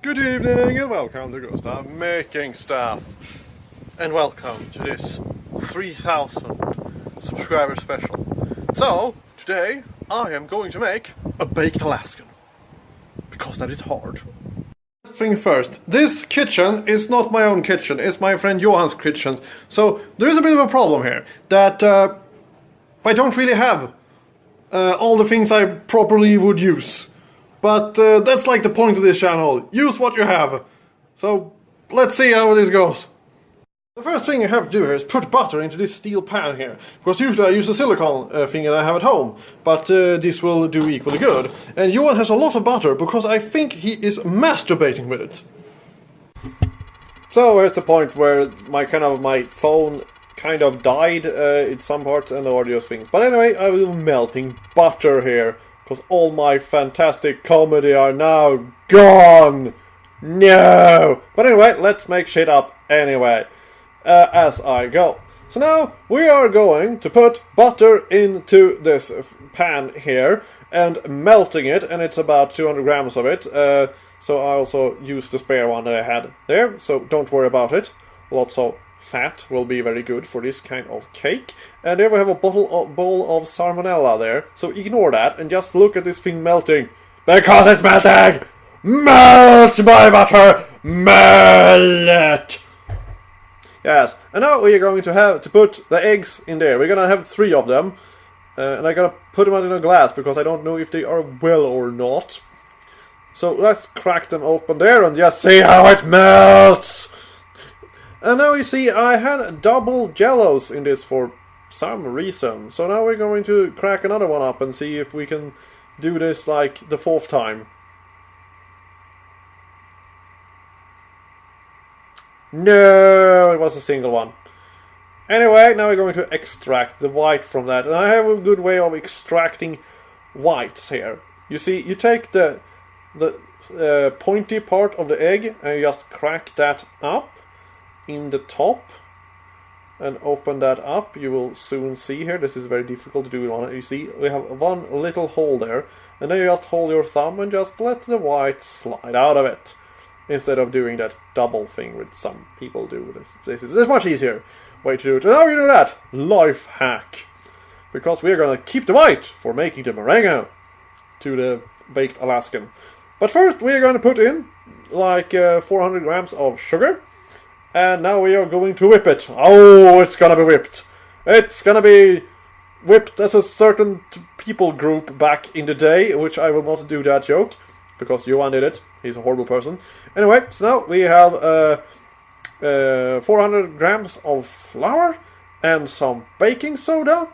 Good evening and welcome to Gustav Making Stuff. And welcome to this 3000 subscriber special. So, today I am going to make a baked Alaskan. Because that is hard. First thing first, this kitchen is not my own kitchen, it's my friend Johan's kitchen. So, there is a bit of a problem here. That I don't really have all the things I properly would use. But that's like the point of this channel. Use what you have. So let's see how this goes. The first thing you have to do here is put butter into this steel pan here. Because usually I use a silicone thing that I have at home. But this will do equally good. And Johan has a lot of butter because I think he is masturbating with it. So here's the point where my phone kind of died in some parts and the audio things. But anyway, I will be melting butter here. Because all my fantastic comedy are now gone! No! But anyway, let's make shit up anyway. As I go. So now, we are going to put butter into this pan here. And melting it, and it's about 200 grams of it. So I also used the spare one that I had there. So don't worry about it. Lots of fat will be very good for this kind of cake. And there we have a bowl of salmonella there. So ignore that and just look at this thing melting. Because it's melting! Melt my butter! Melt! Yes, and now we are going to have to put the eggs in there. We're gonna have 3 of them. And I gotta put them out in a glass because I don't know if they are well or not. So let's crack them open there and just see how it melts! And now you see, I had double jellos in this for some reason. So now we're going to crack another one up and see if we can do this like the 4th time. No, it was a single one. Anyway, now we're going to extract the white from that. And I have a good way of extracting whites here. You see, you take the pointy part of the egg and you just crack that up in the top and open that up. You will soon see here, this is very difficult to do with one. You see, we have one little hole there, and then you just hold your thumb and just let the white slide out of it, instead of doing that double thing which some people do. This is a much easier way to do it. And now you do that, life hack, because we're gonna keep the white for making the meringue to the baked Alaskan. But first we're gonna put in like 400 grams of sugar. And now we are going to whip it. Oh, it's gonna be whipped. It's gonna be whipped as a certain people group back in the day, which I will not do that joke, because Johan did it. He's a horrible person. Anyway, so now we have 400 grams of flour and some baking soda,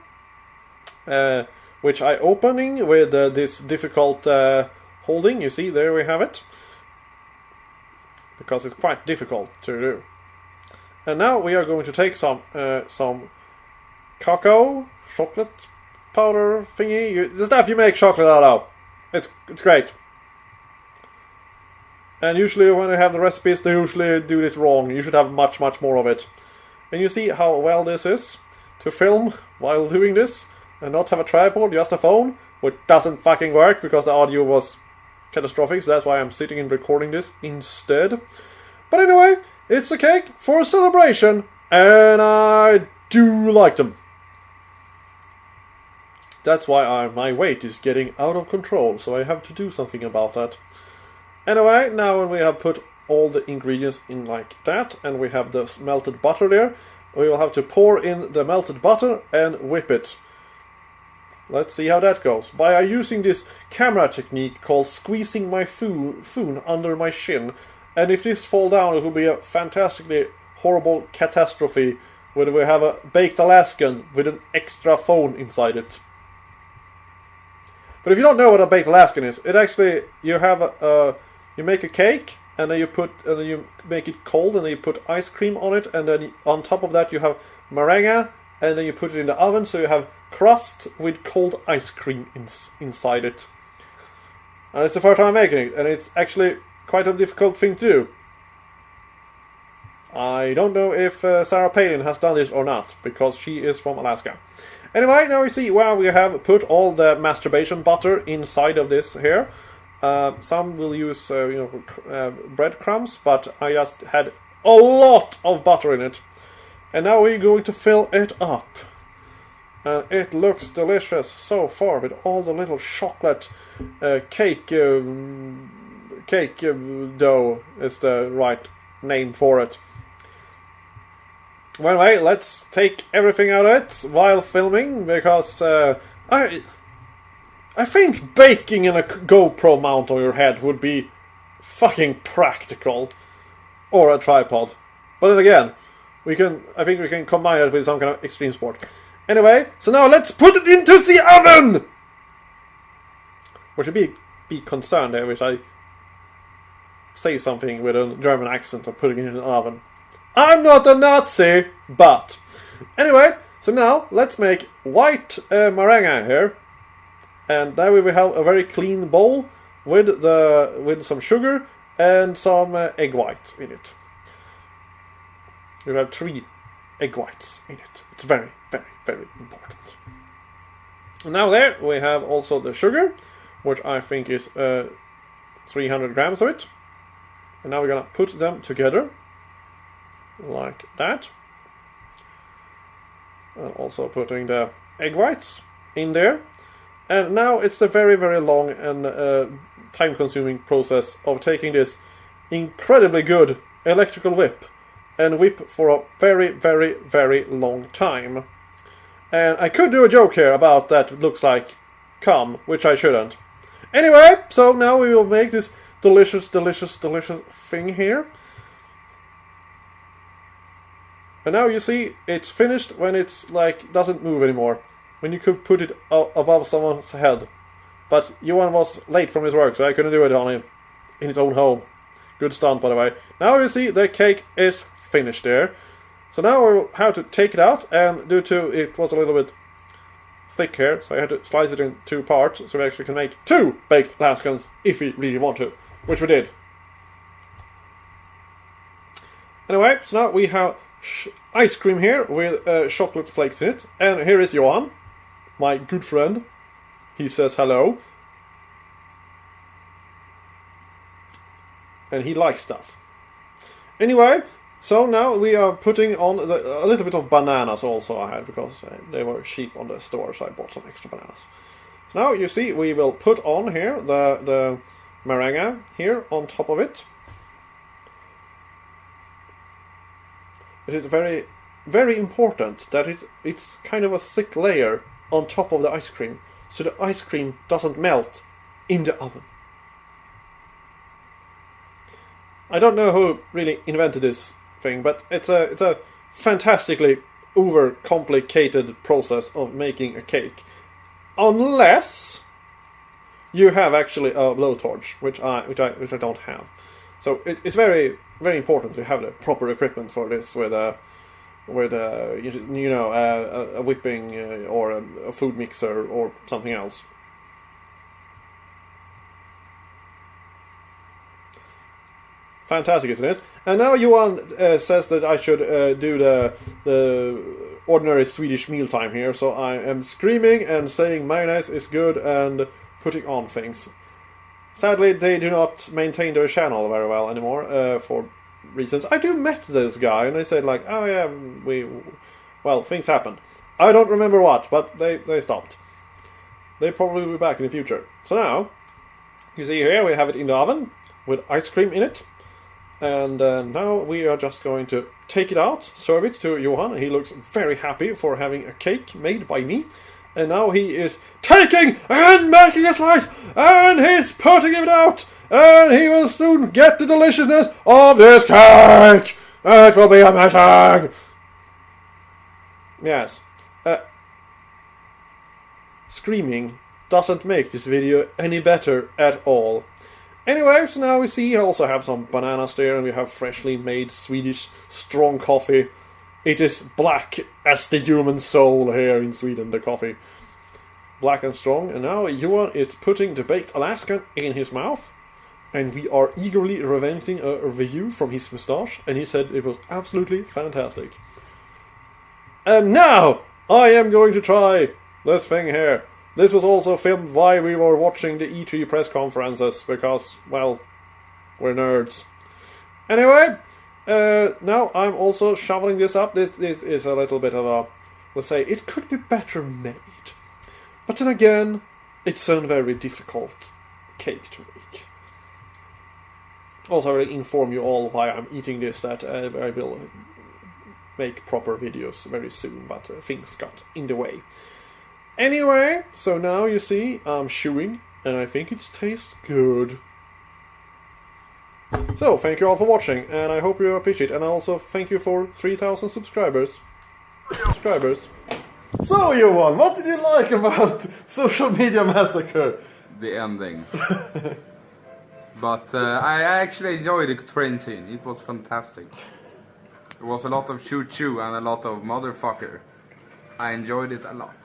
which I opening with this difficult holding. You see, there we have it. Because it's quite difficult to do. And now we are going to take some cacao, chocolate powder thingy, the stuff you make chocolate out of. It's great. And usually when I have the recipes, they usually do this wrong. You should have much more of it. And you see how well this is to film while doing this and not have a tripod, just a phone, which doesn't fucking work because the audio was catastrophic, so that's why I'm sitting and recording this instead. But anyway, it's a cake for a celebration, and I do like them. That's why my weight is getting out of control, so I have to do something about that. Anyway, now when we have put all the ingredients in like that, and we have the melted butter there, we will have to pour in the melted butter and whip it. Let's see how that goes. By using this camera technique called squeezing my phone under my shin. And if this fall down, it will be a fantastically horrible catastrophe where we have a baked Alaskan with an extra phone inside it. But if you don't know what a baked Alaskan is, it actually, you make a cake and then you make it cold and then you put ice cream on it, and then on top of that you have meringue, and then you put it in the oven, so you have crust with cold ice cream inside it. And it's the first time I'm making it, and it's actually quite a difficult thing to do. I don't know if Sarah Palin has done this or not, because she is from Alaska. Anyway, now we see, well, we have put all the masturbation butter inside of this here. Some will use breadcrumbs, but I just had a lot of butter in it. And now we're going to fill it up. And it looks delicious so far with all the little chocolate cake dough is the right name for it. Well, anyway, let's take everything out of it while filming, because I think baking in a GoPro mount on your head would be fucking practical. Or a tripod. But then again, I think we can combine it with some kind of extreme sport. Anyway, so now let's put it into the oven! Which would be concerned there, which I say something with a German accent of putting it in an oven. I'm not a Nazi, but... Anyway, so now let's make white meringue here. And there we will have a very clean bowl with some sugar and some egg whites in it. You have 3 egg whites in it. It's very, very, very important. And now there we have also the sugar, which I think is 300 grams of it. And now we're gonna put them together like that. And also putting the egg whites in there. And now it's the very, very long and time-consuming process of taking this incredibly good electrical whip and whip for a very, very, very long time. And I could do a joke here about that looks like cum, which I shouldn't. Anyway, so now we will make this delicious, delicious, delicious thing here. And now you see it's finished when it's like doesn't move anymore. When you could put it above someone's head. But Johan was late from his work, so I couldn't do it on him in his own home. Good stunt, by the way. Now you see the cake is finished there. So now we'll have to take it out, and due to it was a little bit thick here, so I had to slice it in 2 parts, so we actually can make 2 baked Alaskans if we really want to, which we did. Anyway, so now we have ice cream here with chocolate flakes in it, and here is Johan, my good friend. He says hello. And he likes stuff. Anyway, so now we are putting on a little bit of bananas also I had, because they were cheap on the store, so I bought some extra bananas. So now you see we will put on here the meringue here on top of it. It is very, very important that it's kind of a thick layer on top of the ice cream, so the ice cream doesn't melt in the oven. I don't know who really invented this thing, but it's a fantastically overcomplicated process of making a cake. Unless you have actually a blowtorch, which I don't have. So it's very, very important to have the proper equipment for this, with a whipping or a food mixer or something else. Fantastic, isn't it? And now Johan says that I should do the ordinary Swedish mealtime here, so I am screaming and saying mayonnaise is good and putting on things. Sadly, they do not maintain their channel very well anymore, for reasons. I met this guy, and they said like, oh yeah, well, things happened. I don't remember what, but they stopped. They probably will be back in the future. So now, you see here, we have it in the oven, with ice cream in it. And now we are just going to take it out, serve it to Johan. He looks very happy for having a cake made by me. And now he is taking and making a slice, and he's putting it out, and he will soon get the deliciousness of this cake. It will be amazing. Yes. Screaming doesn't make this video any better at all. Anyway, so now we see I also have some bananas there, and we have freshly made Swedish strong coffee. It is black as the human soul here in Sweden, the coffee. Black and strong. And now Johan is putting the baked Alaskan in his mouth. And we are eagerly awaiting a review from his moustache. And he said it was absolutely fantastic. And now I am going to try this thing here. This was also filmed while we were watching the E3 press conferences, because, well, we're nerds. Anyway, now I'm also shoveling this up. This is a little bit of a, let's say, it could be better made. But then again, it's a very difficult cake to make. Also, I will inform you all why I'm eating this, that I will make proper videos very soon, but things got in the way. Anyway, so now you see I'm chewing, and I think it tastes good. So, thank you all for watching, and I hope you appreciate it, and also thank you for 3,000 subscribers. So, Johan, what did you like about Social Media Massacre? The ending. But I actually enjoyed the train scene. It was fantastic. There was a lot of choo-choo and a lot of motherfucker. I enjoyed it a lot.